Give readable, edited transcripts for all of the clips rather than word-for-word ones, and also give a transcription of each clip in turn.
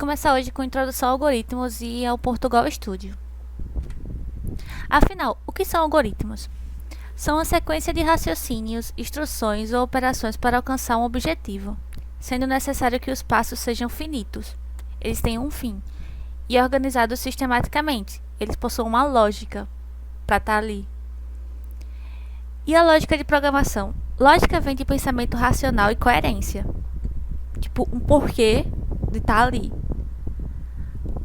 começar hoje com introdução a algoritmos e ao Portugal Studio. Afinal, o que são algoritmos? São uma sequência de raciocínios, instruções ou operações para alcançar um objetivo, sendo necessário que os passos sejam finitos. Eles têm um fim e organizados sistematicamente. Eles possuem uma lógica para estar ali. E a lógica de programação? Lógica vem de pensamento racional e coerência. Tipo, um porquê de estar ali.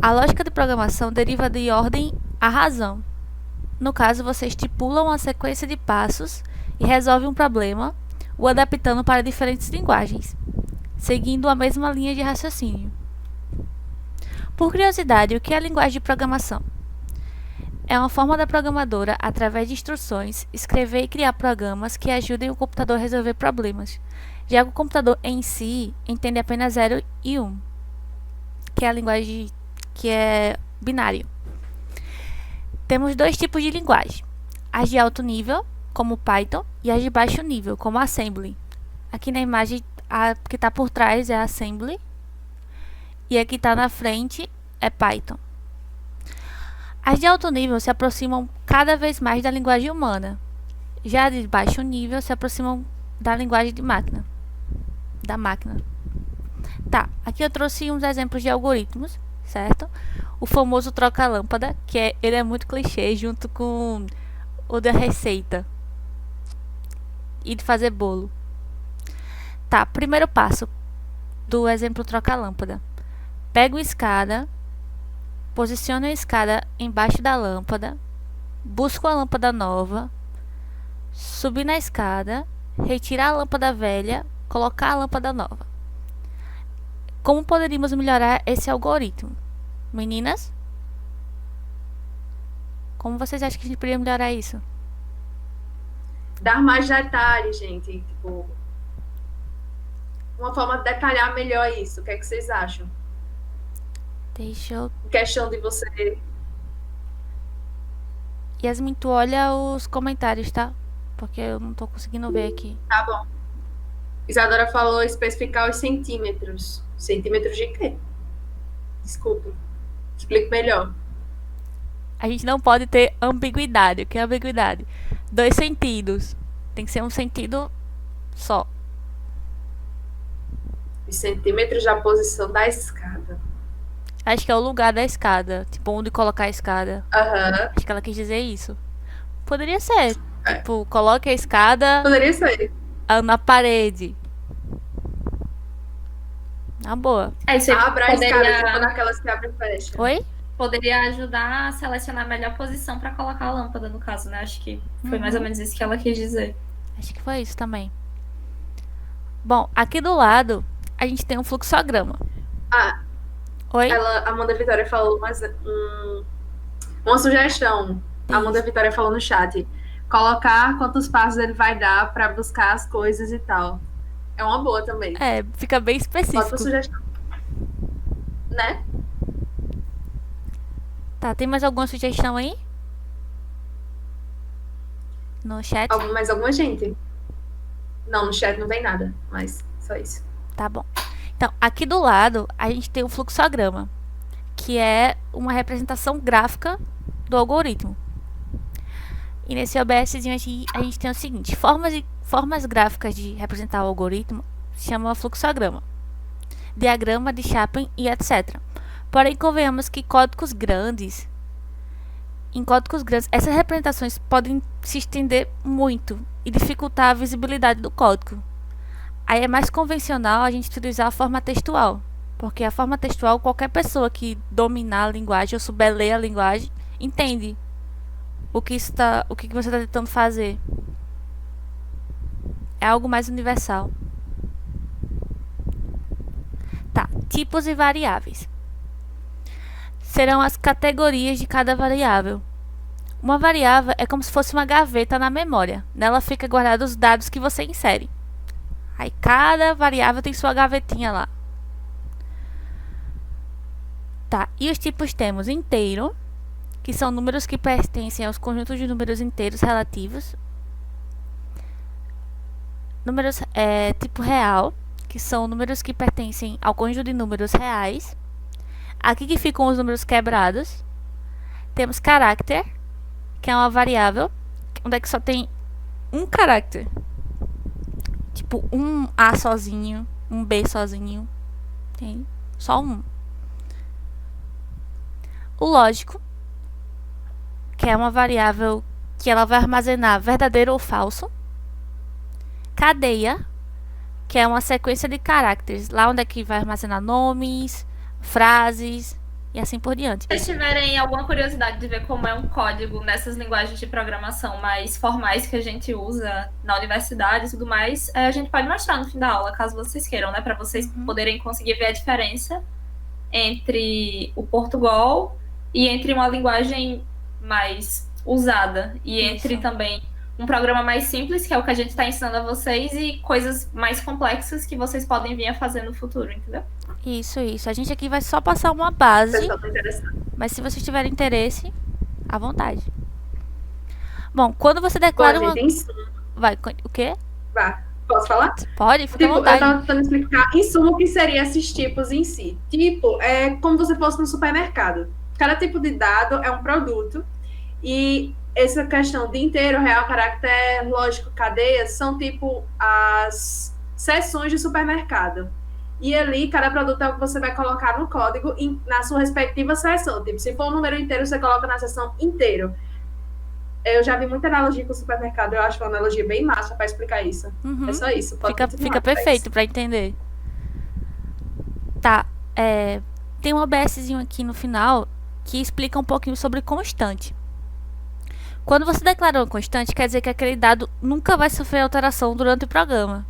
A lógica de programação deriva de ordem à razão. No caso, você estipula uma sequência de passos e resolve um problema, o adaptando para diferentes linguagens, seguindo a mesma linha de raciocínio. Por curiosidade, o que é a linguagem de programação? É uma forma da programadora, através de instruções, escrever e criar programas que ajudem o computador a resolver problemas. Já o computador em si entende apenas 0 e 1, que é a linguagem que é binário. Temos dois tipos de linguagem: as de alto nível, como Python, e as de baixo nível, como Assembly. Aqui na imagem, a que está por trás é Assembly, e a que está na frente é Python. As de alto nível se aproximam cada vez mais da linguagem humana. Já as de baixo nível se aproximam da linguagem de máquina. Tá, aqui eu trouxe uns exemplos de algoritmos, certo? O famoso troca-lâmpada, ele é muito clichê, junto com o da receita e de fazer bolo. Tá, primeiro passo do exemplo troca-lâmpada. Pega uma escada, posiciona a escada embaixo da lâmpada, busca uma lâmpada nova, subir na escada, retirar a lâmpada velha, colocar a lâmpada nova. Como poderíamos melhorar esse algoritmo? Meninas? Como vocês acham que a gente poderia melhorar isso? Dar mais detalhes, gente. Tipo, uma forma de detalhar melhor isso. O que é que vocês acham? Deixa eu... Em questão de você... Yasmin, tu olha os comentários, tá? Porque eu não tô conseguindo ver aqui. Tá bom. Isadora falou especificar os centímetros. Centímetros de quê? Desculpa. Explico melhor. A gente não pode ter ambiguidade. O que é ambiguidade? Dois sentidos. Tem que ser um sentido só. Os centímetros da posição da escada. Acho que é o lugar da escada. Tipo, onde colocar a escada. Aham. Acho que ela quis dizer isso. Poderia ser. É. Tipo, coloque a escada Poderia ser. na parede. Na boa. Aí você Abra a escada, tipo poderia, naquelas que abrem e fecham. Oi? poderia ajudar a selecionar a melhor posição para colocar a lâmpada, no caso, né? Acho que foi mais ou menos isso que ela quis dizer. Acho que foi isso também. Bom, aqui do lado, a gente tem um fluxograma. Ah, Oi? a Amanda Vitória falou uma sugestão. A Amanda Vitória falou no chat. Colocar quantos passos ele vai dar para buscar as coisas e tal. É uma boa também. É, fica bem Ótima específico. sugestão. Né? Tá, tem mais alguma sugestão aí? No chat? Mais alguma gente? Não, no chat não tem nada, mas só isso. Tá bom. Então, aqui do lado, a gente tem o fluxograma, que é uma representação gráfica do algoritmo. E nesse OBSzinho aqui, a gente tem o seguinte: formas gráficas de representar o algoritmo se chamam fluxograma, diagrama de Chapin e etc. Porém, convenhamos que em códigos grandes, essas representações podem se estender muito e dificultar a visibilidade do código. Aí é mais convencional a gente utilizar a forma textual, porque a forma textual, qualquer pessoa que dominar a linguagem ou souber ler a linguagem, entende o que você está tentando fazer. É algo mais universal. Tá, tipos e variáveis. Serão as categorias de cada variável. Uma variável é como se fosse uma gaveta na memória. Nela fica guardado os dados que você insere. Aí cada variável tem sua gavetinha lá. Tá, e os tipos temos inteiro, que são números que pertencem aos conjuntos de números inteiros relativos. Números tipo real, que são números que pertencem ao conjunto de números reais. Aqui que ficam os números quebrados. Temos character, que é uma variável, onde é que só tem um caráter. Tipo, um A sozinho, um B sozinho. Tem só um. O lógico, que é uma variável que ela vai armazenar verdadeiro ou falso. Cadeia, que é uma sequência de caracteres, lá onde é que vai armazenar nomes, frases e assim por diante. Se vocês tiverem alguma curiosidade de ver como é um código nessas linguagens de programação mais formais que a gente usa na universidade e tudo mais, a gente pode mostrar no fim da aula, caso vocês queiram, né? Para vocês poderem conseguir ver a diferença entre o Portugal e entre uma linguagem mais usada e entre também um programa mais simples, que é o que a gente está ensinando a vocês, e coisas mais complexas que vocês podem vir a fazer no futuro, entendeu? Isso. A gente aqui vai só passar uma base, Pessoal, tá interessado. mas se vocês tiverem interesse, à vontade. Bom, quando você declara Pô, uma... gente, em suma, Vai, o quê? vá. Posso falar? Pode, fica à Tipo, eu vontade. tava tentando explicar em suma o que seriam esses tipos em si. Tipo, é como se você fosse no supermercado. Cada tipo de dado é um produto e essa questão de inteiro, real, caractere, lógico, cadeia, são tipo as seções de supermercado. E ali, cada produto é o que você vai colocar no código na sua respectiva seção. Tipo, se for um número inteiro, você coloca na seção inteiro. Eu já vi muita analogia com o supermercado, eu acho uma analogia bem massa para explicar isso. Uhum. É só isso. Pode Fica continuar, perfeito Thaís. pra entender. Tá, tem um OBSzinho aqui no final que explica um pouquinho sobre constante. Quando você declara uma constante, quer dizer que aquele dado nunca vai sofrer alteração durante o programa.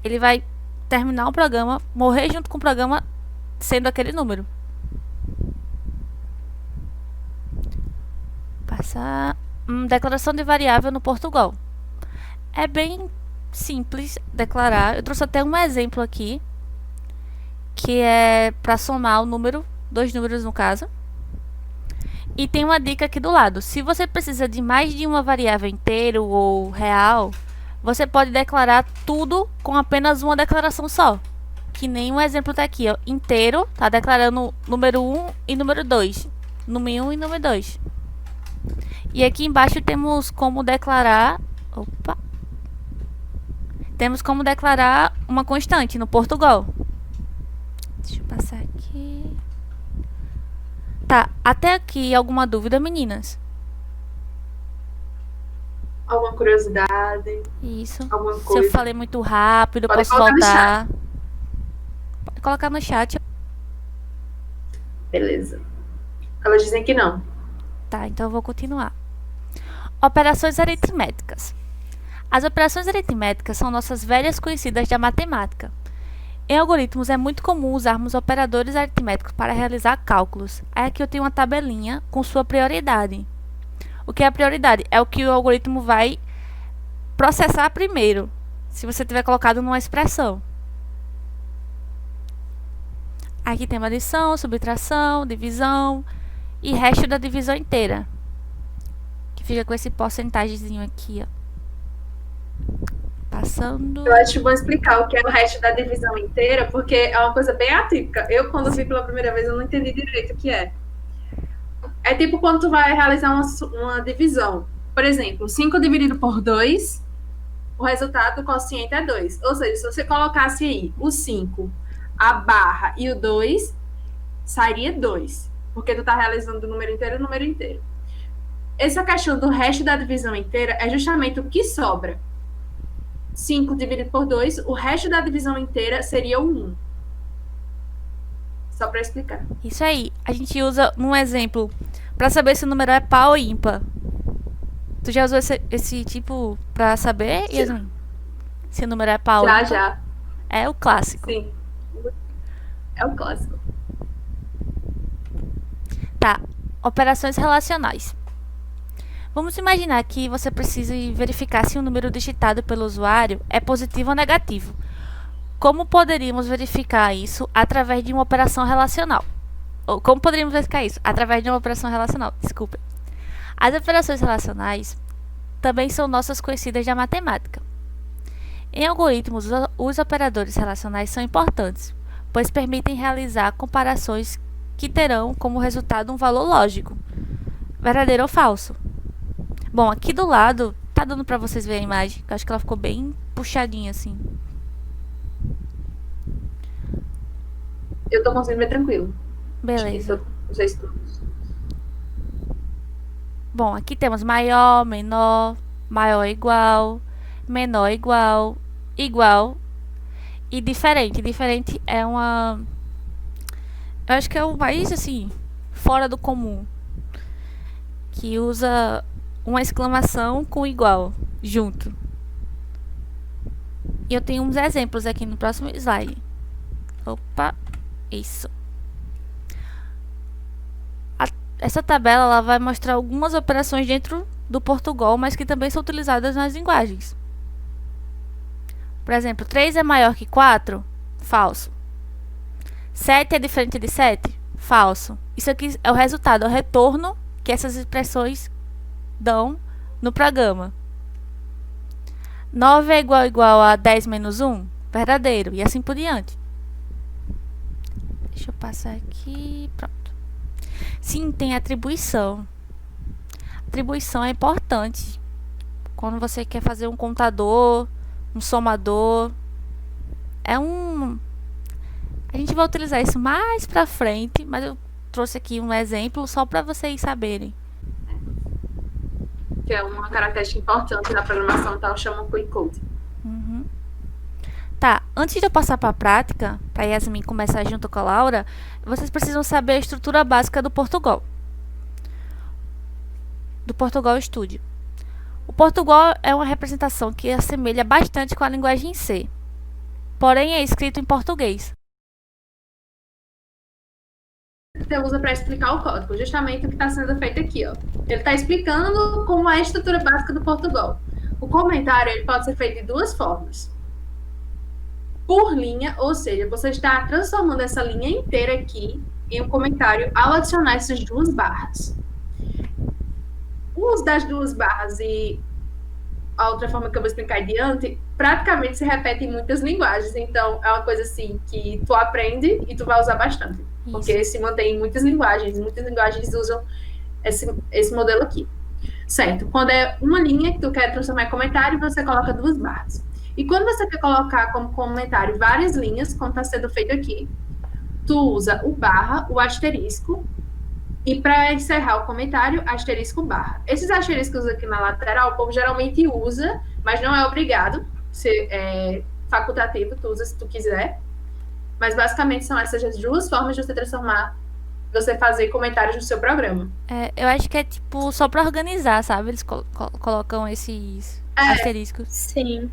Ele vai terminar o programa, morrer junto com o programa, sendo aquele número. Passar... declaração de variável no Portugal. É bem simples declarar. Eu trouxe até um exemplo aqui, que é para somar o número, 2 números no caso. E tem uma dica aqui do lado. Se você precisa de mais de uma variável inteiro ou real, você pode declarar tudo com apenas uma declaração só. Que nem um exemplo tá aqui, ó. Inteiro, tá declarando número 1 e número 2. Número 1 e número 2. E aqui embaixo temos como declarar... Opa! Temos como declarar uma constante no Portugal. Deixa eu passar aqui. Tá, até aqui alguma dúvida, meninas? Alguma curiosidade? Isso. Alguma Se coisa? eu falei muito rápido, Pode posso colocar no voltar. Pode colocar no chat. Beleza. Elas dizem que não. Tá, então eu vou continuar. Operações aritméticas. As operações aritméticas são nossas velhas conhecidas da matemática. Em algoritmos é muito comum usarmos operadores aritméticos para realizar cálculos. Aí aqui eu tenho uma tabelinha com sua prioridade. O que é a prioridade? É o que o algoritmo vai processar primeiro, se você tiver colocado numa expressão. Aqui tem uma adição, subtração, divisão e resto da divisão inteira, que fica com esse porcentagemzinho aqui, ó. Passando. Eu acho bom explicar o que é o resto da divisão inteira, porque é uma coisa bem atípica. Eu, quando vi pela primeira vez, eu não entendi direito o que é. É tipo quando tu vai realizar uma divisão. Por exemplo, 5 dividido por 2, o resultado do quociente é 2. Ou seja, se você colocasse aí o 5, a barra e o 2, sairia 2. Porque tu tá realizando o número inteiro e o número inteiro. Essa questão do resto da divisão inteira é justamente o que sobra. 5 dividido por 2, o resto da divisão inteira seria o 1. Só para explicar. Isso aí. A gente usa um exemplo para saber se o número é par ou ímpar. Tu já usou esse tipo para saber, Yasmin? Se o número é par ou ímpar? Já. É o clássico. Sim. É o clássico. Tá. Operações relacionais. Vamos imaginar que você precisa verificar se o número digitado pelo usuário é positivo ou negativo. Como poderíamos verificar isso através de uma operação relacional? Ou como poderíamos verificar isso? Através de uma operação relacional, desculpa. As operações relacionais também são nossas conhecidas da matemática. Em algoritmos, os operadores relacionais são importantes, pois permitem realizar comparações que terão como resultado um valor lógico, verdadeiro ou falso. Bom, aqui do lado, tá dando pra vocês verem a imagem, que eu acho que ela ficou bem puxadinha assim. Eu tô conseguindo ver tranquilo. Beleza. Não sei se tu... Bom, aqui temos maior, menor, maior igual, menor igual, igual e diferente. Diferente é uma... Eu acho que é o mais, assim, fora do comum. Que usa uma exclamação com igual, junto. E eu tenho uns exemplos aqui no próximo slide. Opa, isso. Essa tabela ela vai mostrar algumas operações dentro do Portugal, mas que também são utilizadas nas linguagens. Por exemplo, 3 é maior que 4? Falso. 7 é diferente de 7? Falso. Isso aqui é o resultado, é o retorno que essas expressões dão no programa. 9 é igual a 10 menos 1? Verdadeiro. E assim por diante. Deixa eu passar aqui. Pronto. Sim, tem atribuição. Atribuição é importante. Quando você quer fazer um contador, um somador. A gente vai utilizar isso mais pra frente, mas eu trouxe aqui um exemplo só para vocês saberem. Que é uma característica importante na programação, então chama Quick Code. Uhum. Tá, antes de eu passar para a prática, para Yasmin começar junto com a Laura, vocês precisam saber a estrutura básica do Portugal. Do Portugal Studio. O Portugal é uma representação que assemelha bastante com a linguagem C, porém é escrito em português. Você usa para explicar o código, justamente o que está sendo feito aqui, ó. Ele está explicando como é a estrutura básica do Portugal. O comentário ele pode ser feito de duas formas. Por linha, ou seja, você está transformando essa linha inteira aqui em um comentário ao adicionar essas duas barras. O uso das duas barras e a outra forma que eu vou explicar adiante, praticamente se repete em muitas linguagens. Então, é uma coisa assim que tu aprende e tu vai usar bastante. Isso. Porque se mantém em muitas linguagens usam esse modelo aqui. Certo? Quando é uma linha que tu quer transformar em comentário, você coloca duas barras. E quando você quer colocar como comentário várias linhas, como está sendo feito aqui, tu usa o barra, o asterisco, e para encerrar o comentário, asterisco barra. Esses asteriscos aqui na lateral, o povo geralmente usa, mas não é obrigado, é facultativo, tu usa se tu quiser. Mas basicamente são essas as duas formas de você fazer comentários no seu programa. Eu acho que é tipo só para organizar, sabe? Eles colocam esses asteriscos. Sim.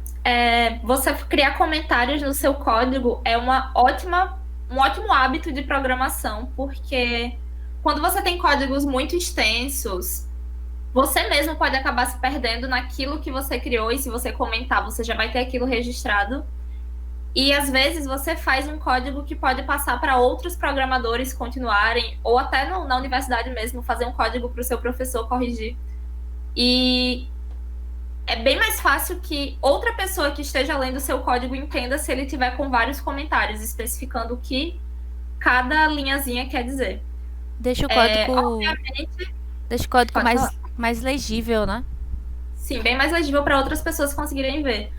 Você criar comentários no seu código é um ótimo hábito de programação, porque quando você tem códigos muito extensos, você mesmo pode acabar se perdendo naquilo que você criou, e se você comentar, você já vai ter aquilo registrado. E às vezes você faz um código que pode passar para outros programadores continuarem, ou até na universidade mesmo, fazer um código para o seu professor corrigir. E é bem mais fácil que outra pessoa que esteja lendo o seu código entenda se ele tiver com vários comentários, especificando o que cada linhazinha quer dizer. Deixa o código, deixa o código mais legível, né? Sim, bem mais legível para outras pessoas conseguirem ver.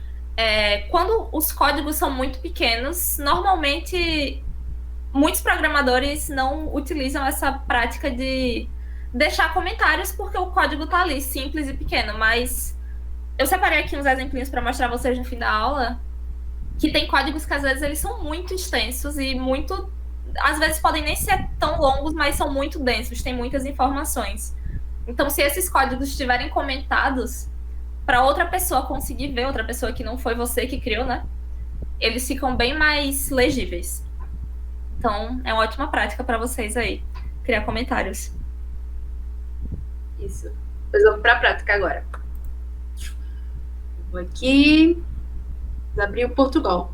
Quando os códigos são muito pequenos, normalmente muitos programadores não utilizam essa prática de deixar comentários porque o código está ali, simples e pequeno. Mas eu separei aqui uns exemplinhos para mostrar a vocês no fim da aula, que tem códigos que às vezes eles são muito extensos e às vezes podem nem ser tão longos, mas são muito densos, tem muitas informações. Então, se esses códigos estiverem comentados, para outra pessoa conseguir ver, outra pessoa que não foi você que criou, né? Eles ficam bem mais legíveis. Então, é uma ótima prática para vocês aí, criar comentários. Isso. Depois vamos para a prática agora. Vou aqui. Abrir o Portugal.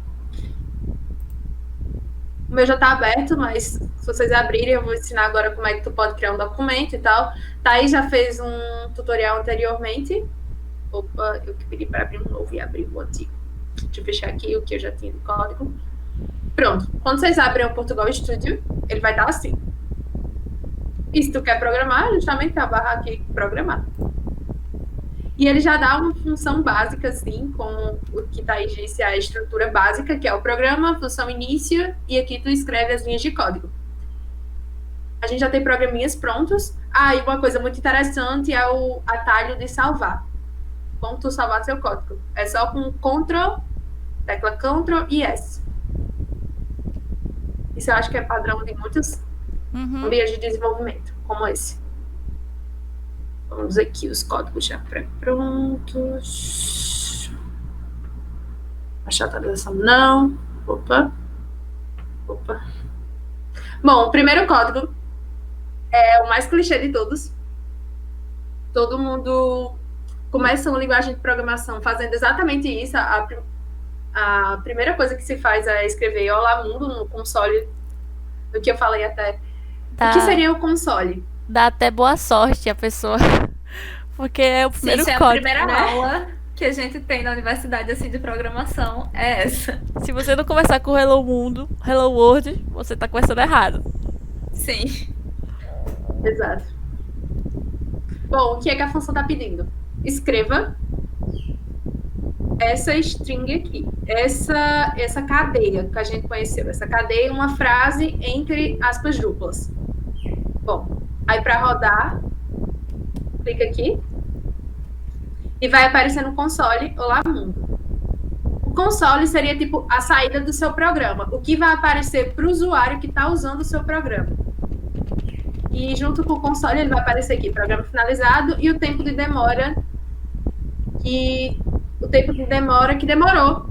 O meu já está aberto, mas se vocês abrirem, eu vou ensinar agora como é que tu pode criar um documento e tal. Thaís já fez um tutorial anteriormente. Opa, eu que pedi para abrir um novo e abrir o antigo. Deixa eu fechar aqui o que eu já tinha de código. Pronto. Quando vocês abrem o Portugal Studio, ele vai estar assim. E se tu quer programar, justamente tá a barra aqui, programar. E ele já dá uma função básica, assim, com o que Thaís disse, a estrutura básica, que é o programa, função início, e aqui tu escreve as linhas de código. A gente já tem programinhas prontos. E uma coisa muito interessante é o atalho de salvar. Como tu salvar seu código. É só com Ctrl, tecla Ctrl e S. Isso eu acho que é padrão de muitos ambientes de desenvolvimento, como esse. Vamos aqui, os códigos já pré-prontos. Achar a atualização não. Opa. Bom, o primeiro código é o mais clichê de todos. Todo mundo começa uma linguagem de programação fazendo exatamente isso. A primeira coisa que se faz é escrever Olá Mundo no console, do que eu falei até. O que seria o console? Dá até boa sorte a pessoa. Porque é o primeiro Sim, código. A primeira aula que a gente tem na universidade assim, de programação é essa. Se você não começar com Hello Mundo, Hello World, você tá começando errado. Sim. Exato. Bom, o que é que a função está pedindo? Escreva essa string aqui, essa cadeia que a gente conheceu. Essa cadeia é uma frase entre aspas duplas. Bom, aí para rodar, clica aqui e vai aparecer no console Olá Mundo. O console seria tipo a saída do seu programa, o que vai aparecer para o usuário que está usando o seu programa. E junto com o console ele vai aparecer aqui, programa finalizado e o tempo de demora que demorou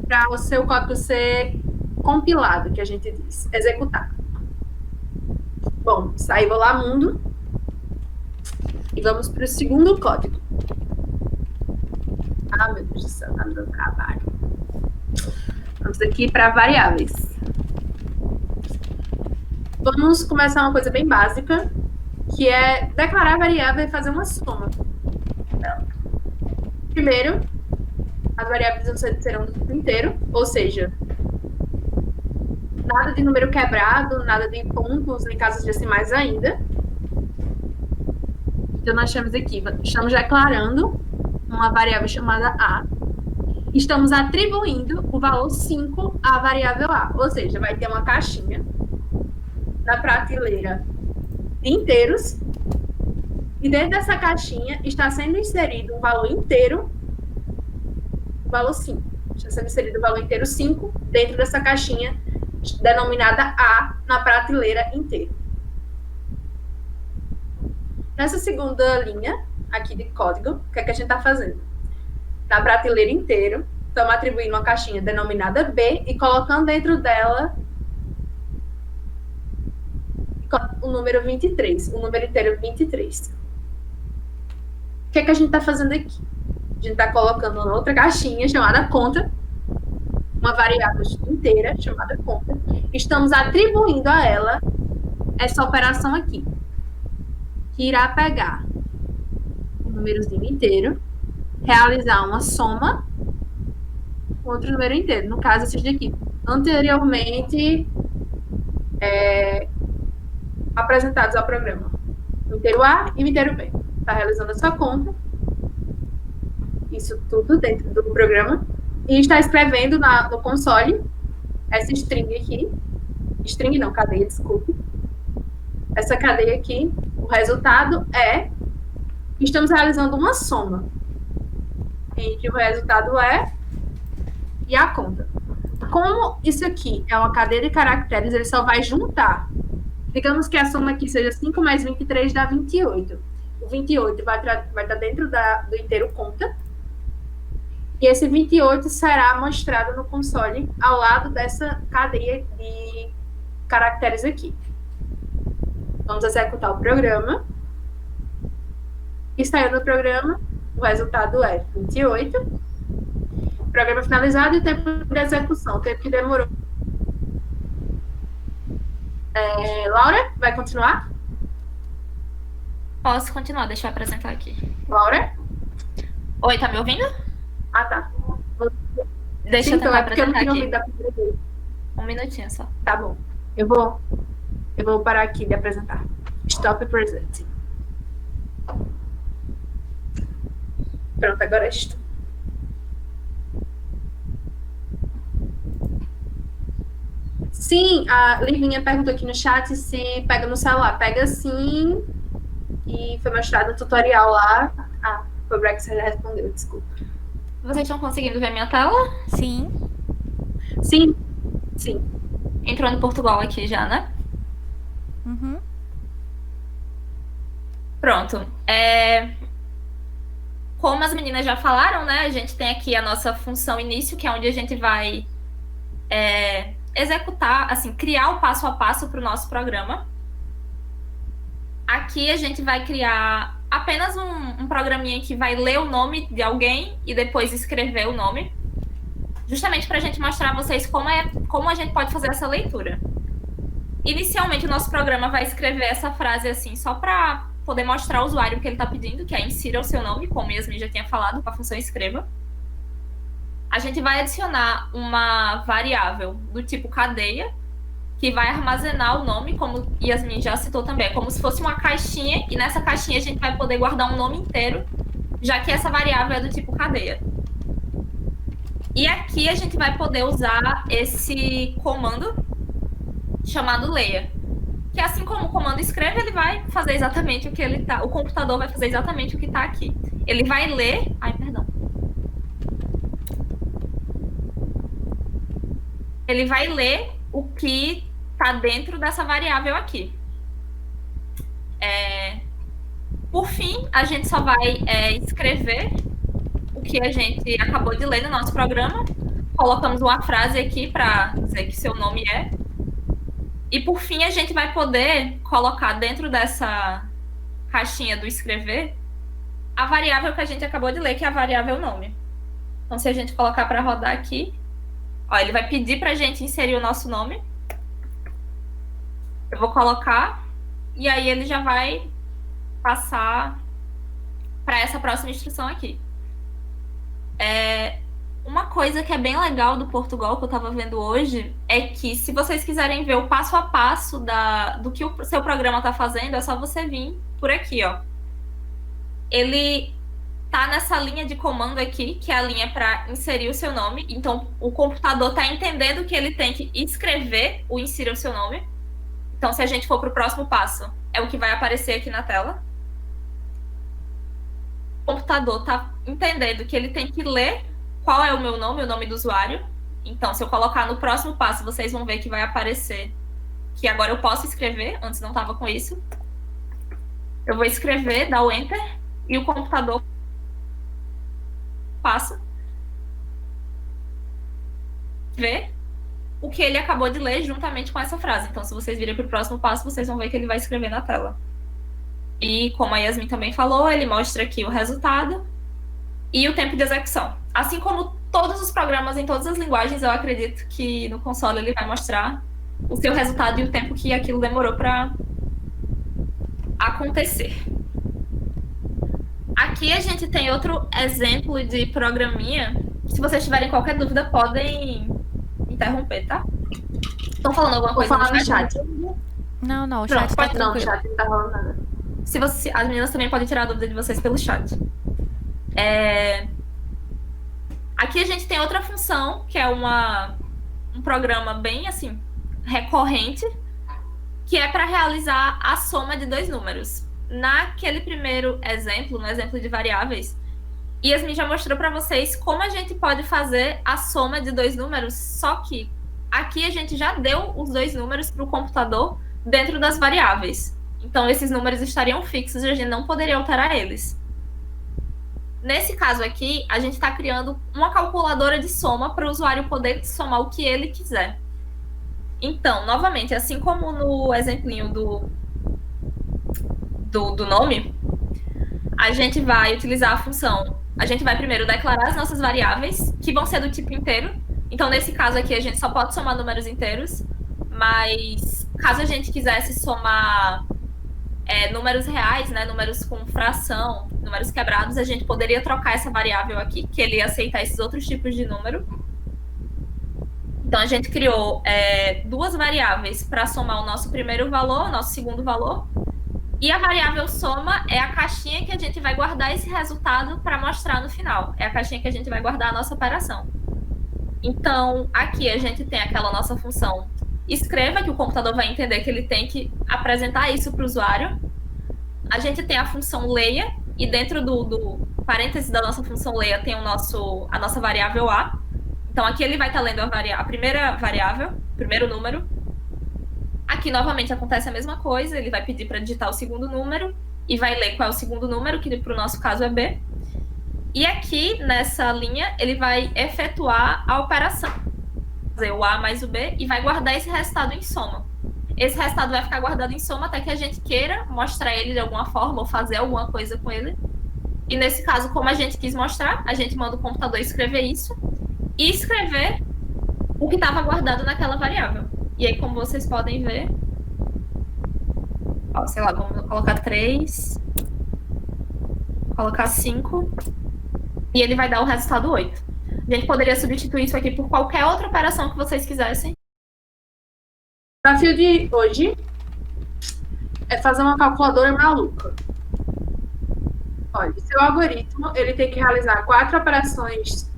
para o seu código ser compilado, que a gente diz, executado. Bom, saiu Olá Mundo e vamos para o segundo código. Meu Deus do céu, tá me dando trabalho. Vamos aqui para variáveis. Vamos começar uma coisa bem básica, que é declarar a variável e fazer uma soma. Primeiro, as variáveis serão do tipo inteiro, ou seja, nada de número quebrado, nada de pontos, nem casos decimais ainda. Então, nós estamos declarando uma variável chamada A. Estamos atribuindo o valor 5 à variável A, ou seja, vai ter uma caixinha na prateleira de inteiros, e dentro dessa caixinha está sendo inserido um valor inteiro, o valor 5. Está sendo inserido o valor inteiro 5 dentro dessa caixinha denominada A na prateleira inteiro. Nessa segunda linha aqui de código, o que é que a gente está fazendo? Na prateleira inteiro, estamos atribuindo uma caixinha denominada B e colocando dentro dela o número 23, o número inteiro 23. O que é que a gente está fazendo aqui? A gente está colocando outra caixinha chamada conta, uma variável inteira chamada conta. Estamos atribuindo a ela essa operação aqui, que irá pegar o númerozinho inteiro, realizar uma soma com outro número inteiro. No caso, esses daqui. Anteriormente apresentados ao programa. O inteiro A e o inteiro B. Está realizando a sua conta. Isso tudo dentro do programa. E está escrevendo no console essa string aqui. String não, cadeia, desculpe. Essa cadeia aqui, o resultado é... Estamos realizando uma soma entre o resultado é e a conta. Como isso aqui é uma cadeia de caracteres, ele só vai juntar. Digamos que a soma aqui seja 5 mais 23 dá 28. O 28 vai estar dentro do inteiro conta. E esse 28 será mostrado no console ao lado dessa cadeia de caracteres aqui. Vamos executar o programa. E saiu do programa, o resultado é 28. Programa finalizado e o tempo de execução, o tempo que demorou. Laura, vai continuar? Posso continuar, deixa eu apresentar aqui. Laura? Oi, tá me ouvindo? Ah, tá. Deixa eu tentar apresentar eu não aqui. da primeira vez. Um minutinho só. Tá bom. Eu vou parar aqui de apresentar. Stop Presenting. Pronto, agora estou. Sim, a Livinha perguntou aqui no chat se pega no celular. Pega sim. E foi mostrado no tutorial lá. Ah, foi o Brex que já respondeu, desculpa. Vocês estão conseguindo ver minha tela? Sim. Sim, sim. Entrou no Portugal aqui já, né? Uhum. Pronto. Como as meninas já falaram, né? A gente tem aqui a nossa função início, que é onde a gente vai executar, assim, criar o passo a passo para o nosso programa. Aqui a gente vai criar apenas um programinha que vai ler o nome de alguém e depois escrever o nome, justamente para a gente mostrar a vocês como a gente pode fazer essa leitura. Inicialmente, o nosso programa vai escrever essa frase assim, só para poder mostrar ao usuário o que ele está pedindo, que é insira o seu nome, como Yasmin já tinha falado, com a função escreva. A gente vai adicionar uma variável do tipo cadeia, que vai armazenar o nome, como Yasmin já citou também, é como se fosse uma caixinha, e nessa caixinha a gente vai poder guardar um nome inteiro, já que essa variável é do tipo cadeia. E aqui a gente vai poder usar esse comando chamado leia, que assim como o comando escreve, ele vai fazer exatamente o que ele tá, o computador vai fazer exatamente o que está aqui. Ele vai ler, ele vai ler o que está dentro dessa variável aqui. Por fim, a gente só vai escrever o que a gente acabou de ler no nosso programa. Colocamos uma frase aqui para dizer que seu nome é. E, por fim, a gente vai poder colocar dentro dessa caixinha do escrever a variável que a gente acabou de ler, que é a variável nome. Então, se a gente colocar para rodar aqui, ó, ele vai pedir para a gente inserir o nosso nome. Eu vou colocar, e aí ele já vai passar para essa próxima instrução aqui. Uma coisa que é bem legal do Portugal, que eu estava vendo hoje, é que se vocês quiserem ver o passo a passo do que o seu programa está fazendo, é só você vir por aqui, ó. Ele tá nessa linha de comando aqui, que é a linha para inserir o seu nome. Então, o computador está entendendo que ele tem que escrever o insira o seu nome. Então, se a gente for para o próximo passo, é o que vai aparecer aqui na tela. O computador está entendendo que ele tem que ler qual é o meu nome, o nome do usuário. Então, se eu colocar no próximo passo, vocês vão ver que vai aparecer que agora eu posso escrever, antes não estava com isso. Eu vou escrever, dar o Enter, e o computador passa ver o que ele acabou de ler juntamente com essa frase. Então, se vocês virem para o próximo passo, vocês vão ver que ele vai escrever na tela. E, como a Yasmin também falou, ele mostra aqui o resultado e o tempo de execução. Assim como todos os programas em todas as linguagens, eu acredito que no console ele vai mostrar o seu resultado e o tempo que aquilo demorou para acontecer. Aqui a gente tem outro exemplo de programinha. Se vocês tiverem qualquer dúvida, podem interromper, tá? Estão falando alguma coisa no chat? Não, o chat tá tranquilo. Não, o chat não tá rolando nada. As meninas também podem tirar a dúvida de vocês pelo chat. Aqui a gente tem outra função, que é um programa bem, assim, recorrente, que é para realizar a soma de dois números. Naquele primeiro exemplo, no exemplo de variáveis, Yasmin já mostrou para vocês como a gente pode fazer a soma de dois números, só que aqui a gente já deu os dois números para o computador dentro das variáveis. Então, esses números estariam fixos e a gente não poderia alterar eles. Nesse caso aqui, a gente está criando uma calculadora de soma para o usuário poder somar o que ele quiser. Então, novamente, assim como no exemplinho do nome, a gente vai utilizar a função. A gente vai primeiro declarar as nossas variáveis, que vão ser do tipo inteiro. Então, nesse caso aqui, a gente só pode somar números inteiros. Mas, caso a gente quisesse somar números reais, né, números com fração, números quebrados, a gente poderia trocar essa variável aqui, que ele ia aceitar esses outros tipos de número. Então, a gente criou duas variáveis para somar o nosso primeiro valor, o nosso segundo valor. E a variável soma é a caixinha que a gente vai guardar esse resultado para mostrar no final. É a caixinha que a gente vai guardar a nossa operação. Então, aqui a gente tem aquela nossa função escreva, que o computador vai entender que ele tem que apresentar isso para o usuário. A gente tem a função leia, e dentro do parênteses da nossa função leia tem a nossa variável A. Então, aqui ele vai estar lendo a primeira variável, o primeiro número. Aqui, novamente, acontece a mesma coisa. Ele vai pedir para digitar o segundo número e vai ler qual é o segundo número, que para o nosso caso é B. E aqui, nessa linha, ele vai efetuar a operação. Fazer o A mais o B e vai guardar esse resultado em soma. Esse resultado vai ficar guardado em soma até que a gente queira mostrar ele de alguma forma ou fazer alguma coisa com ele. E nesse caso, como a gente quis mostrar, a gente manda o computador escrever isso e escrever o que estava guardado naquela variável. E aí, como vocês podem ver, ó, sei lá, vamos colocar 3, colocar 5, e ele vai dar o resultado 8. A gente poderia substituir isso aqui por qualquer outra operação que vocês quisessem. O desafio de hoje é fazer uma calculadora maluca. Olha, seu algoritmo ele tem que realizar as 4 operações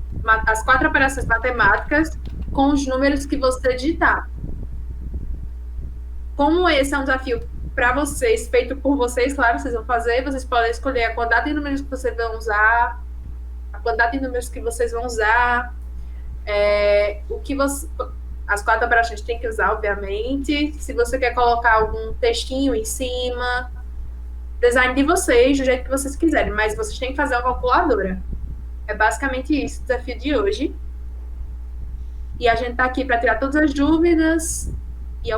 matemáticas com os números que você digitar. Como esse é um desafio para vocês, feito por vocês, claro, vocês vão fazer, vocês podem escolher a quantidade de números que vocês vão usar, as 4 operações tem que usar, obviamente. Se você quer colocar algum textinho em cima, design de vocês, do jeito que vocês quiserem, mas vocês têm que fazer uma calculadora. É basicamente isso, o desafio de hoje. E a gente está aqui para tirar todas as dúvidas e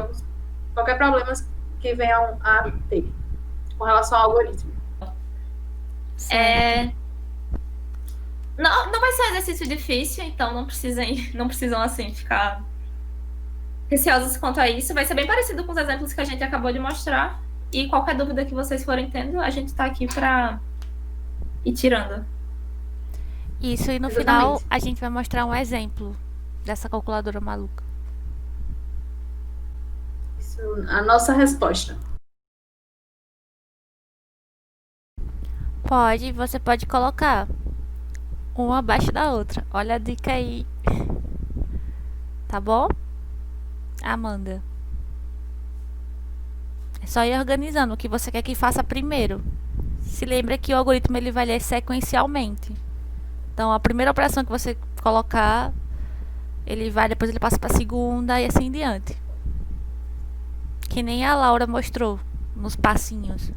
qualquer problema que venham a ter com relação ao algoritmo. Não vai ser um exercício difícil, então não precisam assim ficar receosos quanto a isso. Vai ser bem parecido com os exemplos que a gente acabou de mostrar. E qualquer dúvida que vocês forem tendo, a gente está aqui para ir tirando. Isso, e no final a gente vai mostrar um exemplo dessa calculadora maluca. Isso, a nossa resposta. Você pode colocar uma abaixo da outra. Olha a dica aí. Tá bom? Amanda. É só ir organizando o que você quer que faça primeiro. Se lembra que o algoritmo ele vai ler sequencialmente. Então, a primeira operação que você colocar, depois ele passa para a segunda e assim em diante. Que nem a Laura mostrou nos passinhos.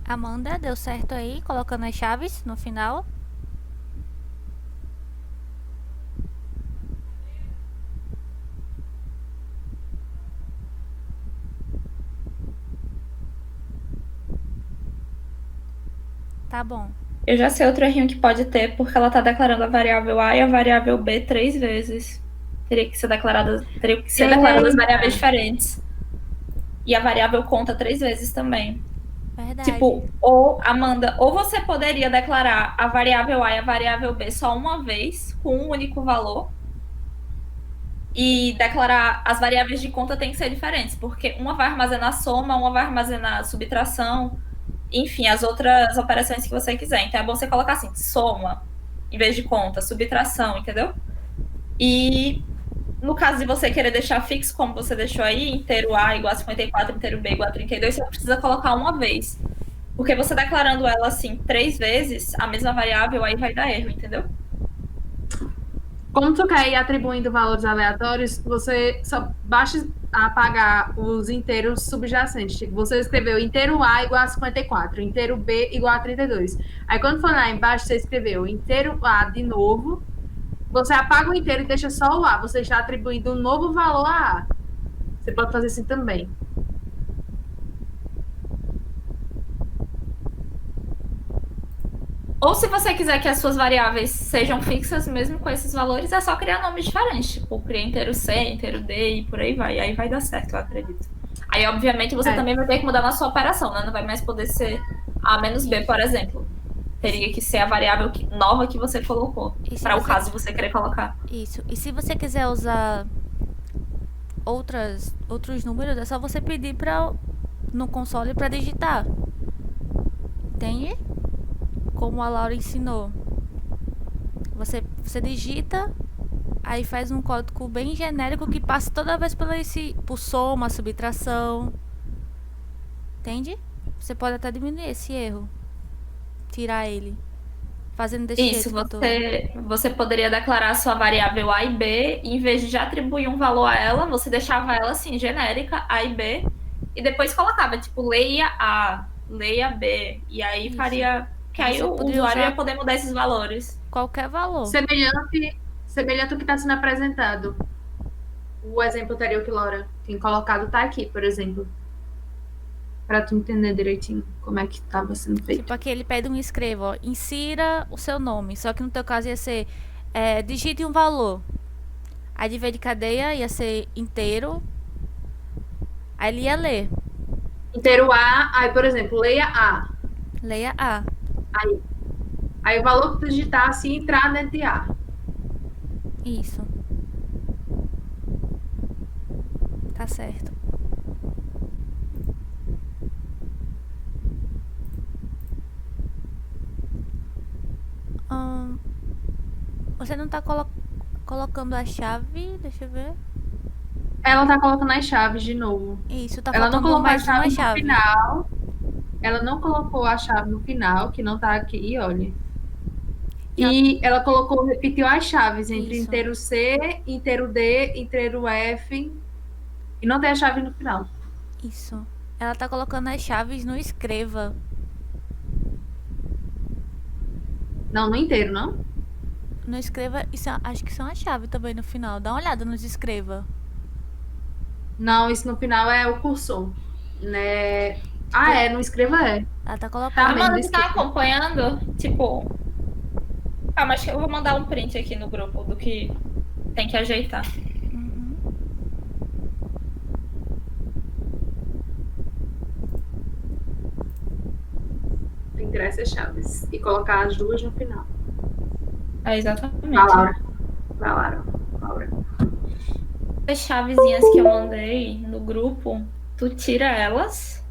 Amanda, deu certo aí, colocando as chaves no final? Tá bom. Eu já sei outro errinho que pode ter, porque ela tá declarando a variável A e a variável B 3 vezes. Teria que ser declaradas variáveis diferentes. E a variável conta 3 vezes também. Verdade. Tipo, ou, Amanda, ou você poderia declarar a variável A e a variável B só uma vez, com um único valor, e declarar as variáveis de conta tem que ser diferentes, porque uma vai armazenar soma, uma vai armazenar subtração, enfim, as outras operações que você quiser. Então é bom você colocar assim, soma, em vez de conta, subtração, entendeu? E no caso de você querer deixar fixo, como você deixou aí, inteiro A igual a 54, inteiro B igual a 32, você precisa colocar uma vez. Porque você declarando ela assim 3 vezes, a mesma variável, aí vai dar erro, entendeu? Como tu quer ir atribuindo valores aleatórios, você só basta apagar os inteiros subjacentes. Tipo, você escreveu inteiro A igual a 54, inteiro B igual a 32. Aí quando for lá embaixo, você escreveu inteiro A de novo, você apaga o inteiro e deixa só o A. Você está atribuindo um novo valor a A. Você pode fazer assim também. Ou se você quiser que as suas variáveis sejam fixas, mesmo com esses valores, é só criar nomes diferentes. Tipo, criar inteiro C, inteiro D e por aí vai. Aí vai dar certo, eu acredito. Aí, obviamente, você também vai ter que mudar na sua operação, né? Não vai mais poder ser A menos B, por exemplo. Teria que ser a variável nova que você colocou, para o caso de você querer colocar. Isso. E se você quiser usar outros números, é só você pedir no console para digitar. Entende? Como a Laura ensinou. Você digita, aí faz um código bem genérico que passa toda vez por soma, subtração. Entende? Você pode até diminuir esse erro. Tirar ele. Fazendo desse Isso, jeito que eu tô. você poderia declarar a sua variável A e B, e em vez de já atribuir um valor a ela, você deixava ela assim, genérica, A e B, e depois colocava, tipo, leia A, leia B, e aí Isso. faria. Que aí Você o poderia usuário usar ia poder mudar esses valores. qualquer valor. Semelhante ao que está sendo apresentado. O exemplo anterior que Laura tem colocado tá aqui, por exemplo. Para tu entender direitinho como é que estava sendo feito. Tipo aqui ele pede um escreva, ó, insira o seu nome. Só que no teu caso ia ser digite um valor. Aí de vez de cadeia ia ser inteiro. Aí ele ia ler. Inteiro A, aí, por exemplo, leia A. Leia A. Aí o valor que tu digitar, assim, entrar dentro de A. Isso. Tá certo. Você não tá colocando a chave? Deixa eu ver. Ela tá colocando as chaves de novo. Isso, tá Ela não faltando colocou a mais uma chave no chave. final. Ela não colocou a chave no final, que não tá aqui, olha. E ela repetiu as chaves entre Isso. inteiro C, inteiro D, inteiro F. E não tem a chave no final. Isso. Ela tá colocando as chaves no escreva. Não, no inteiro, não? No escreva, acho que são as chaves também no final. Dá uma olhada nos escreva. Não, isso no final é o cursor. Né? Ah, é, no escreva é. Ela tá colocando. Tá, Amanda, mesmo, você tá desculpa. acompanhando? Tipo. Ah, mas eu vou mandar um print aqui no grupo do que tem que ajeitar. Uhum. Tem que tirar essas chaves e colocar as duas no final. É, exatamente. Vai, Laura. Vai, Laura. As chavezinhas que eu mandei no grupo, tu tira elas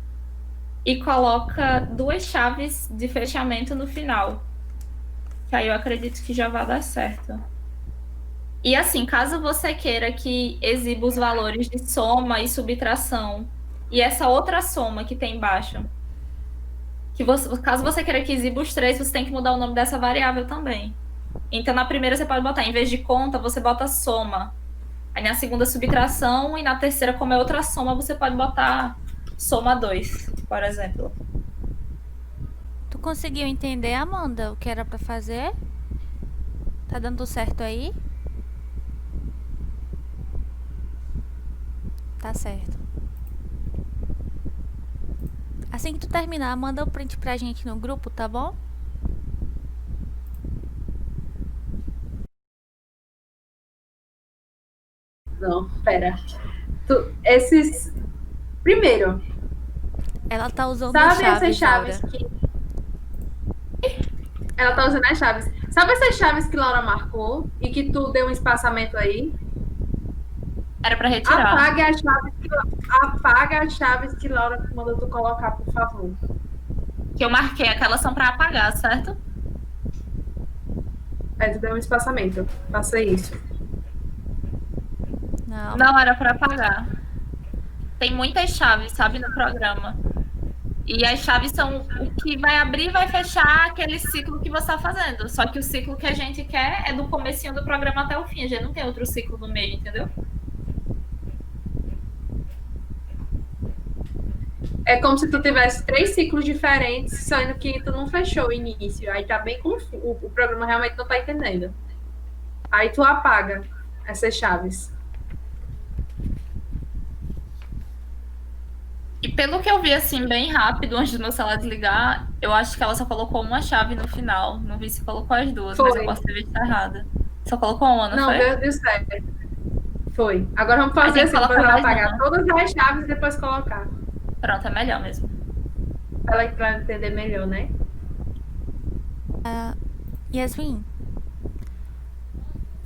e coloca duas chaves de fechamento no final. Que aí eu acredito que já vai dar certo. E assim, caso você queira que exiba os valores de soma e subtração e essa outra soma que tem embaixo, caso você queira que exiba os três, você tem que mudar o nome dessa variável também. Então, na primeira você pode botar, em vez de conta, você bota soma. Aí na segunda, subtração, e na terceira, como é outra soma, você pode botar soma 2, por exemplo. Tu conseguiu entender, Amanda, o que era pra fazer? Tá dando certo aí? Tá certo. Assim que tu terminar, manda o print pra gente no grupo, tá bom? Não, pera. Primeiro, Ela tá usando sabe chaves, essas chaves Laura. que. Ela tá usando as chaves. Sabe essas chaves que Laura marcou e que tu deu um espaçamento aí? Era para retirar. Apaga as chaves que Laura mandou tu colocar, por favor. Que eu marquei, aquelas são para apagar, certo? Tu deu um espaçamento. Faça isso. Não, era para apagar. Tem muitas chaves, sabe, no programa. E as chaves são o que vai abrir e vai fechar aquele ciclo que você está fazendo. Só que o ciclo que a gente quer é do comecinho do programa até o fim. A gente não tem outro ciclo no meio, entendeu? É como se tu tivesse 3 ciclos diferentes, sendo que tu não fechou o início. Aí tá bem confuso. O programa realmente não tá entendendo. Aí tu apaga essas chaves. E pelo que eu vi, assim, bem rápido, antes do meu celular desligar, eu acho que ela só colocou uma chave no final. Não vi se colocou as duas, mas eu posso ter visto errada. Só colocou uma, não foi? Não, deu certo. Foi. Agora vamos fazer assim, depois ela apagar todas as chaves e depois colocar. Pronto, é melhor mesmo. Pra entender melhor, né? Yasmin.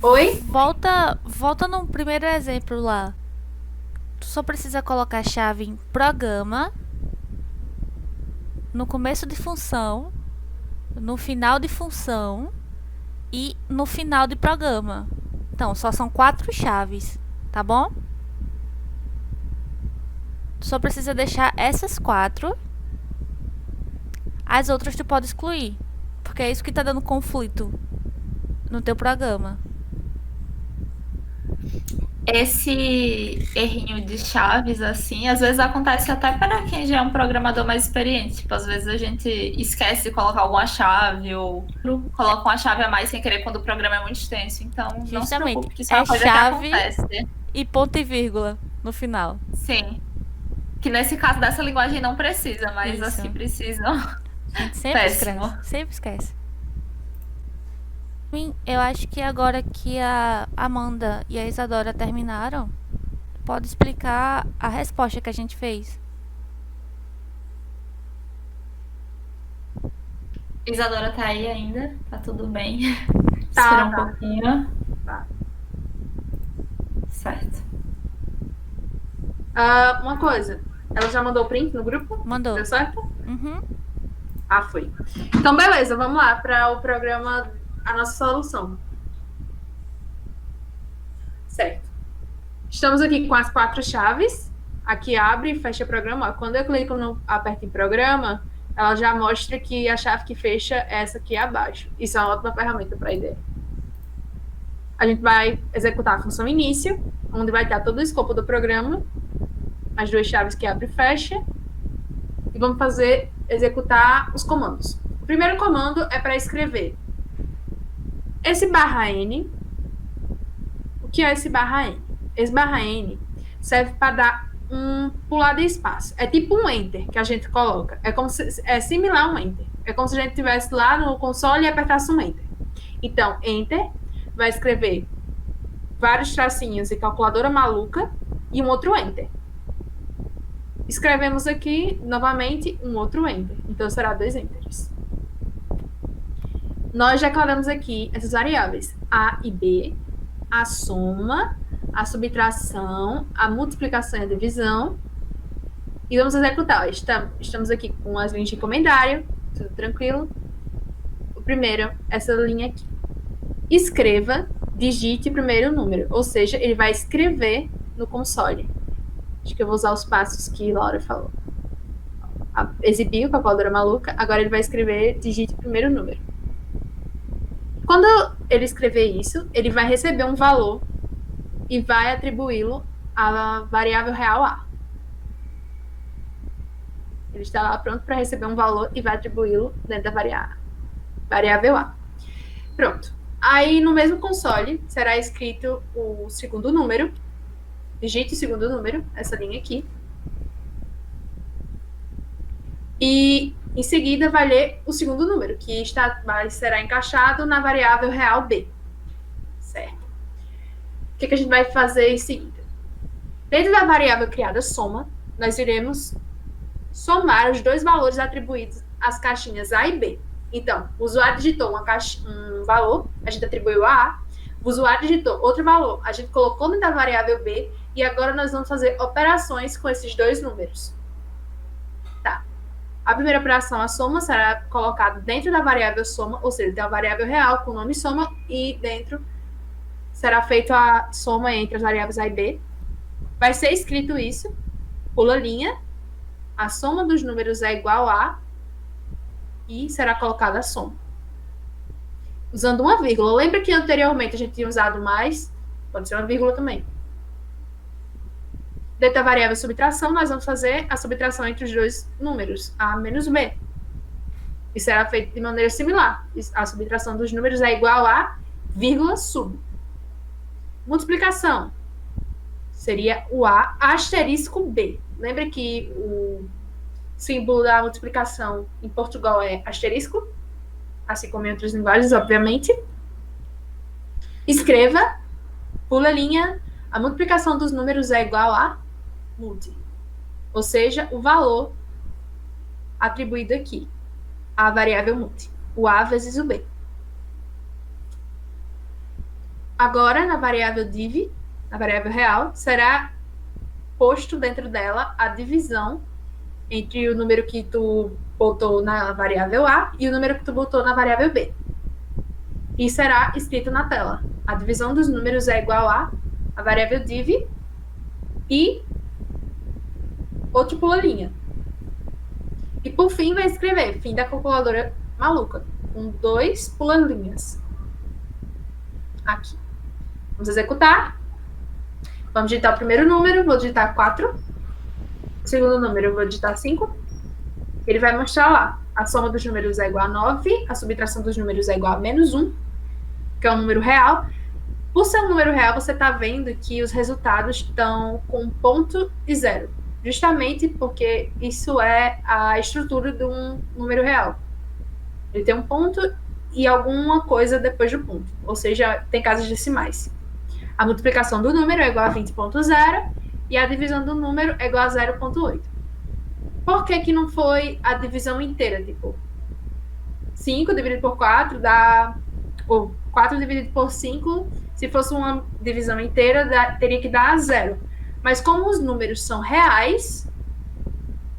Oi? Volta no primeiro exemplo lá. Tu só precisa colocar a chave em programa, no começo de função, no final de função e no final de programa. Então, só são 4 chaves, tá bom? Tu só precisa deixar essas 4. As outras tu pode excluir, porque é isso que tá dando conflito no teu programa. Esse errinho de chaves, assim, às vezes acontece até para quem já é um programador mais experiente. Tipo, às vezes a gente esquece de colocar alguma chave ou coloca uma chave a mais sem querer quando o programa é muito extenso. Então, não se Justamente, preocupe, que isso é uma é coisa chave que acontece. e ponto e vírgula no final. Sim. Que nesse caso dessa linguagem não precisa, mas Isso. as que precisam. A gente sempre Péssimo. esquece. Sempre esquece. Eu acho que agora que a Amanda e a Isadora terminaram, pode explicar a resposta que a gente fez. Isadora tá aí ainda? Tá tudo bem? Tá, Espera um tá. pouquinho. Tá. Certo. Uma coisa. Ela já mandou o print no grupo? Mandou. Deu certo? Uhum. Ah, foi. Então, beleza. Vamos lá para o programa A Nossa Solução. Certo. Estamos aqui com as 4 chaves. Aqui abre e fecha programa. Quando eu clico no aperto em programa, ela já mostra que a chave que fecha é essa aqui abaixo. Isso é uma ótima ferramenta para a ideia. A gente vai executar a função início, onde vai estar todo o escopo do programa, as 2 chaves que abre e fecha, e vamos executar os comandos. O primeiro comando é para escrever esse /n. O que é esse /n? Esse /n serve para dar um pular de espaço. É tipo um enter que a gente coloca. É similar a um enter. É como se a gente estivesse lá no console e apertasse um enter. Então, enter vai escrever vários tracinhos e calculadora maluca e um outro enter. Escrevemos aqui, novamente, um outro enter. Então, será 2 enters. Nós declaramos aqui essas variáveis A e B, a soma, a subtração, a multiplicação e a divisão. E vamos executar. Estamos aqui com as linhas de comentário, tudo tranquilo. O primeiro, essa linha aqui. Escreva, digite o primeiro número. Ou seja, ele vai escrever no console. Acho que eu vou usar os passos que Laura falou. Exibiu com a calculadora maluca. Agora ele vai escrever, digite o primeiro número. Quando ele escrever isso, ele vai receber um valor e vai atribuí-lo à variável real A. Ele está lá pronto para receber um valor e vai atribuí-lo dentro da variável A. Pronto. Aí, no mesmo console, será escrito o segundo número. Digite o segundo número, essa linha aqui. E, em seguida, vai ler o segundo número, que será encaixado na variável real B. Certo? O que a gente vai fazer em seguida? Dentro da variável criada soma, nós iremos somar os 2 valores atribuídos às caixinhas A e B. Então, o usuário digitou um valor, a gente atribuiu a A. O usuário digitou outro valor, a gente colocou dentro da variável B. E agora nós vamos fazer operações com esses 2 números. Tá. A primeira operação, a soma, será colocada dentro da variável soma, ou seja, tem uma variável real com o nome soma, e dentro será feita a soma entre as variáveis A e B. Vai ser escrito isso, pula linha, a soma dos números é igual a, e será colocada a soma. Usando uma vírgula. Lembra que anteriormente a gente tinha usado mais? Pode ser uma vírgula também. Dentro da variável subtração, nós vamos fazer a subtração entre os 2 números, A menos B. E será feito de maneira similar. A subtração dos números é igual a vírgula sub. Multiplicação seria o A asterisco B. Lembra que o símbolo da multiplicação em Portugal é asterisco? Assim como em outras linguagens, obviamente. Escreva, pula linha, a multiplicação dos números é igual a multi. Ou seja, o valor atribuído aqui à variável multi. O A vezes o B. Agora, na variável div, na variável real, será posto dentro dela a divisão entre o número que tu botou na variável A e o número que tu botou na variável B. E será escrito na tela. A divisão dos números é igual a variável div e outro pula-linha. E por fim vai escrever fim da calculadora maluca, com 2 pula-linhas. Aqui. Vamos executar. Vamos digitar o primeiro número, vou digitar 4. O segundo número eu vou digitar 5. Ele vai mostrar lá. A soma dos números é igual a 9, a subtração dos números é igual a menos 1, que é um número real. Por ser um número real, você está vendo que os resultados estão com ponto e zero. Justamente porque isso é a estrutura de um número real. Ele tem um ponto e alguma coisa depois do ponto. Ou seja, tem casas decimais. A multiplicação do número é igual a 20.0 e a divisão do número é igual a 0.8. Por que que não foi a divisão inteira? Tipo, 5 dividido por 4 dá... Ou 4 dividido por 5, se fosse uma divisão inteira, teria que dar 0. Mas como os números são reais,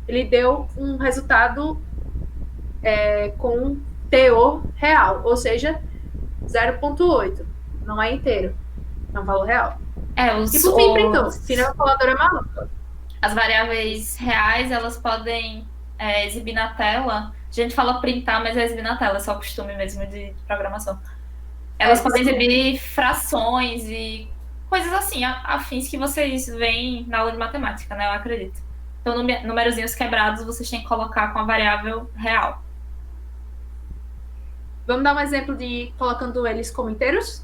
ele deu um resultado com teor real, ou seja, 0.8. Não é inteiro, é um valor real. E por fim, printou. Final da calculadora maluca. As variáveis reais, elas podem exibir na tela. A gente fala printar, mas é exibir na tela, é só costume mesmo de programação. Elas podem exibir frações e coisas assim, afins que vocês veem na aula de matemática, né? Eu acredito. Então, numerozinhos quebrados, vocês têm que colocar com a variável real. Vamos dar um exemplo de colocando eles como inteiros?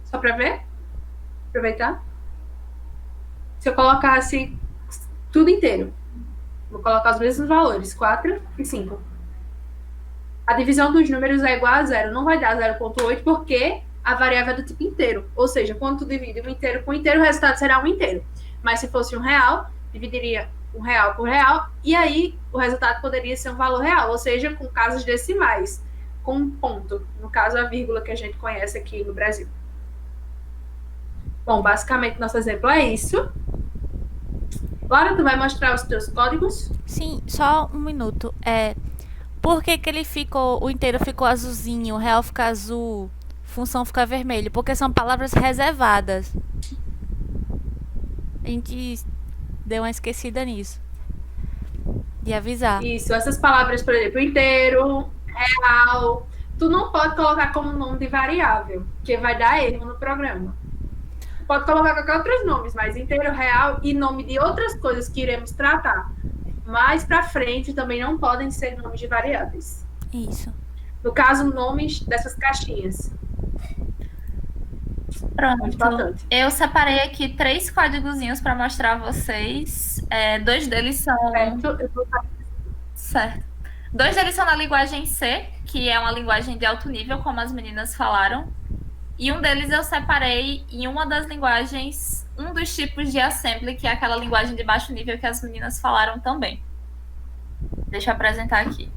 Só para ver? Aproveitar. Se eu colocasse tudo inteiro, vou colocar os mesmos valores, 4 e 5. A divisão dos números é igual a 0. Não vai dar 0.8 porque a variável é do tipo inteiro. Ou seja, quando tu divide um inteiro com inteiro, o resultado será um inteiro. Mas se fosse um real, dividiria um real por real, e aí o resultado poderia ser um valor real, ou seja, com casas decimais, com um ponto. No caso, a vírgula que a gente conhece aqui no Brasil. Bom, basicamente, nosso exemplo é isso. Laura, tu vai mostrar os teus códigos? Sim, só um minuto. Por que que o inteiro ficou azulzinho, o real fica azul, função fica vermelho? Porque são palavras reservadas. A gente deu uma esquecida nisso. De avisar. Isso, essas palavras, por exemplo, inteiro, real, tu não pode colocar como nome de variável, porque vai dar erro no programa. Pode colocar qualquer outros nomes, mas inteiro, real e nome de outras coisas que iremos tratar mais para frente também não podem ser nomes de variáveis. Isso. No caso, nomes dessas caixinhas. Pronto. Eu separei aqui 3 códigozinhos para mostrar a vocês. 2 deles são... Certo. 2 deles são na linguagem C, que é uma linguagem de alto nível, como as meninas falaram. E um deles eu separei em uma das linguagens, um dos tipos de assembly, que é aquela linguagem de baixo nível que as meninas falaram também. Deixa eu apresentar aqui.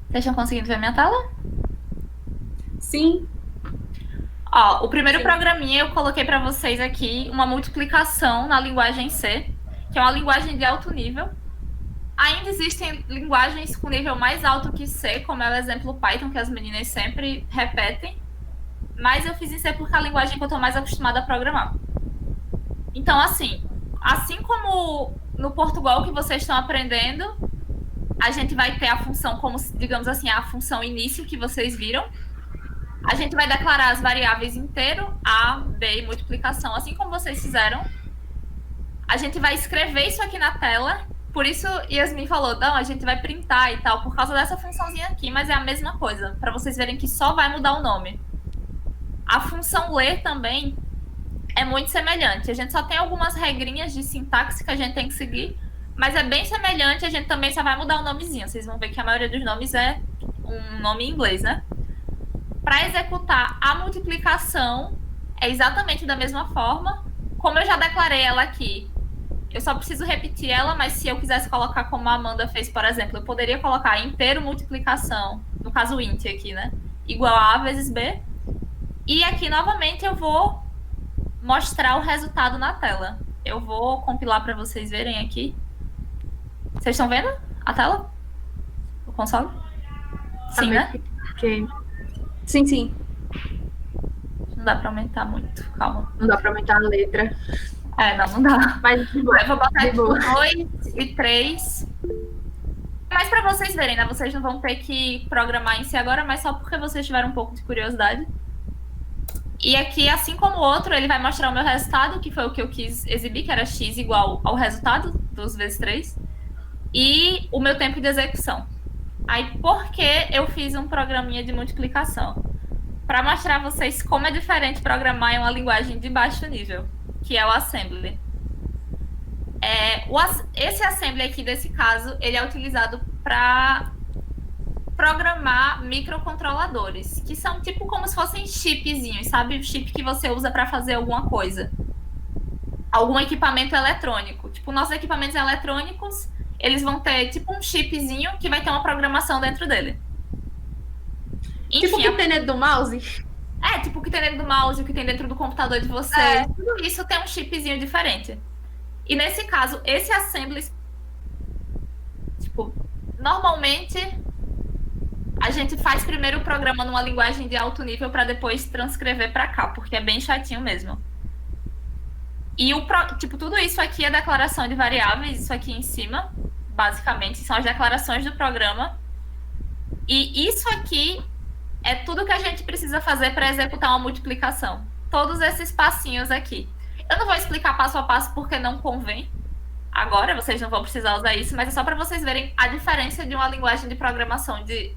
Vocês estão conseguindo ver minha tela? Sim. Ó, o primeiro programinha eu coloquei para vocês aqui uma multiplicação na linguagem C, que é uma linguagem de alto nível. Ainda existem linguagens com nível mais alto que C, como é o exemplo Python, que as meninas sempre repetem. Mas eu fiz em C porque é a linguagem que eu estou mais acostumada a programar. Então, assim como no Portugal que vocês estão aprendendo, a gente vai ter a função como, digamos assim, a função início que vocês viram. A gente vai declarar as variáveis inteiro, A, B e multiplicação, assim como vocês fizeram. A gente vai escrever isso aqui na tela. Por isso, Yasmin falou, não, a gente vai printar e tal, por causa dessa funçãozinha aqui, mas é a mesma coisa, para vocês verem que só vai mudar o nome. A função ler também é muito semelhante. A gente só tem algumas regrinhas de sintaxe que a gente tem que seguir, mas é bem semelhante, a gente também só vai mudar o nomezinho. Vocês vão ver que a maioria dos nomes é um nome em inglês, né? Para executar a multiplicação, é exatamente da mesma forma. Como eu já declarei ela aqui, eu só preciso repetir ela, mas se eu quisesse colocar como a Amanda fez, por exemplo, eu poderia colocar inteiro multiplicação, no caso int aqui, né? Igual a A vezes B. E aqui, novamente, eu vou mostrar o resultado na tela. Eu vou compilar para vocês verem aqui. Vocês estão vendo a tela? O console? Sim, né? Sim, sim. Não dá para aumentar muito, calma. Não dá para aumentar a letra. Não dá. Mas eu vou botar aqui 2 e 3. Mas para vocês verem, né? Vocês não vão ter que programar em si agora, mas só porque vocês tiveram um pouco de curiosidade. E aqui, assim como o outro, ele vai mostrar o meu resultado, que foi o que eu quis exibir, que era x igual ao resultado dos vezes 3. E o meu tempo de execução. Aí, por que eu fiz um programinha de multiplicação? Para mostrar a vocês como é diferente programar em uma linguagem de baixo nível, que é o Assembly. Esse Assembly aqui, desse caso, ele é utilizado para programar microcontroladores, que são tipo como se fossem chipzinhos, sabe? O chip que você usa para fazer alguma coisa. Algum equipamento eletrônico. Tipo, nossos equipamentos eletrônicos, eles vão ter tipo um chipzinho que vai ter uma programação dentro dele. Enfim, tipo o que tem dentro do mouse? Tipo o que tem dentro do mouse, o que tem dentro do computador de vocês. Tudo isso tem um chipzinho diferente. E nesse caso, esse Assembly, tipo, normalmente a gente faz primeiro o programa numa linguagem de alto nível para depois transcrever para cá, porque é bem chatinho mesmo. E tipo, tudo isso aqui é declaração de variáveis, isso aqui em cima, basicamente, são as declarações do programa. E isso aqui é tudo que a gente precisa fazer para executar uma multiplicação. Todos esses passinhos aqui. Eu não vou explicar passo a passo porque não convém. Agora vocês não vão precisar usar isso, mas é só para vocês verem a diferença de uma linguagem de programação de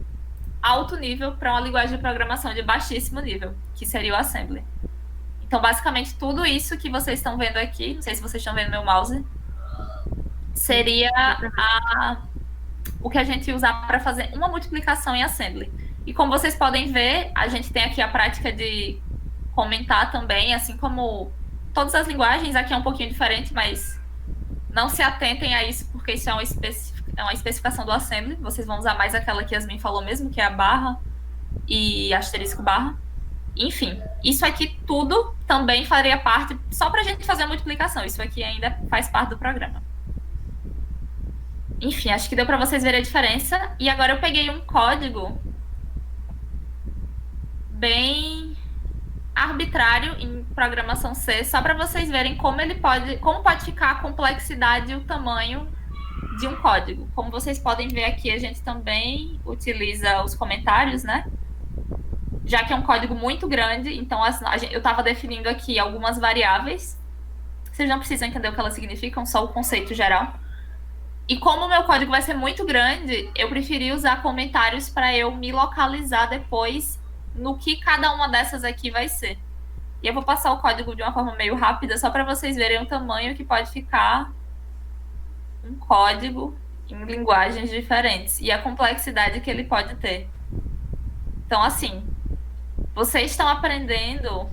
alto nível para uma linguagem de programação de baixíssimo nível, que seria o Assembly. Então, basicamente, tudo isso que vocês estão vendo aqui, não sei se vocês estão vendo meu mouse, seria o que a gente ia usar para fazer uma multiplicação em Assembly. E como vocês podem ver, a gente tem aqui a prática de comentar também, assim como todas as linguagens, aqui é um pouquinho diferente, mas não se atentem a isso, porque isso é uma especificação do Assembly. Vocês vão usar mais aquela que Yasmin falou mesmo, que é a barra e asterisco barra. Enfim, isso aqui tudo também faria parte, só para a gente fazer a multiplicação. Isso aqui ainda faz parte do programa. Enfim, acho que deu para vocês verem a diferença. E agora eu peguei um código bem arbitrário em programação C, só para vocês verem como pode ficar a complexidade e o tamanho de um código. Como vocês podem ver aqui, a gente também utiliza os comentários, né? Já que é um código muito grande, então eu estava definindo aqui algumas variáveis. Vocês não precisam entender o que elas significam, só o conceito geral. E como o meu código vai ser muito grande, eu preferi usar comentários para eu me localizar depois no que cada uma dessas aqui vai ser. E eu vou passar o código de uma forma meio rápida, só para vocês verem o tamanho que pode ficar um código em linguagens diferentes e a complexidade que ele pode ter. Então, assim, vocês estão aprendendo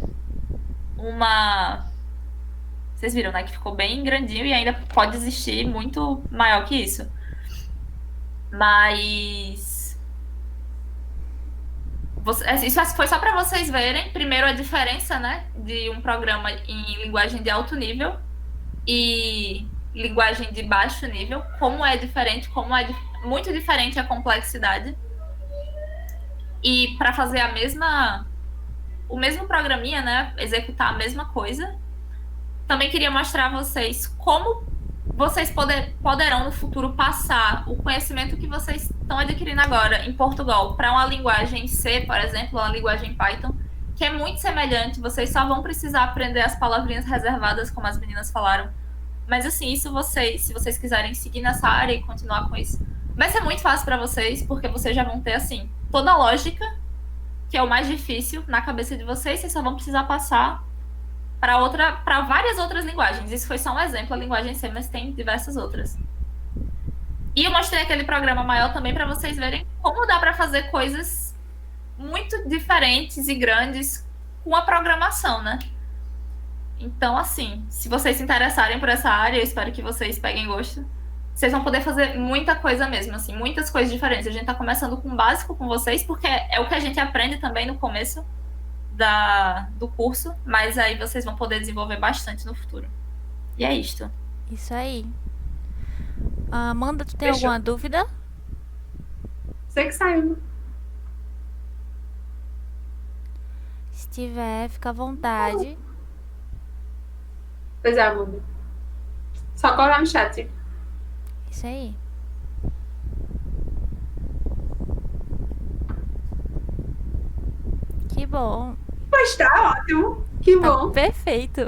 Vocês viram, né? Que ficou bem grandinho e ainda pode existir muito maior que isso. Mas isso foi só para vocês verem, primeiro, a diferença, né? De um programa em linguagem de alto nível e linguagem de baixo nível. Como é diferente, muito diferente a complexidade. E para fazer o mesmo programinha, né? Executar a mesma coisa. Também queria mostrar a vocês como vocês poderão no futuro passar o conhecimento que vocês estão adquirindo agora em Portugal para uma linguagem C, por exemplo, uma linguagem Python, que é muito semelhante. Vocês só vão precisar aprender as palavrinhas reservadas, como as meninas falaram. Mas assim, se vocês quiserem seguir nessa área e continuar com isso, vai ser muito fácil para vocês, porque vocês já vão ter assim toda a lógica, que é o mais difícil na cabeça de vocês. Vocês só vão precisar passar para várias outras linguagens. Isso foi só um exemplo, a linguagem C, mas tem diversas outras. E eu mostrei aquele programa maior também para vocês verem como dá para fazer coisas muito diferentes e grandes com a programação, né? Então, assim, se vocês se interessarem por essa área, eu espero que vocês peguem gosto. Vocês vão poder fazer muita coisa mesmo, assim, muitas coisas diferentes. A gente tá começando com o básico com vocês, porque é o que a gente aprende também no começo do curso, mas aí vocês vão poder desenvolver bastante no futuro. E é isto. Isso aí. Amanda, tu tem Fechou. alguma dúvida? Você que saiu. Se tiver, fica à vontade. Pois é, Amanda. Só colar no chat. Isso aí. Que bom. Pois tá ótimo. Que Tá bom. perfeito.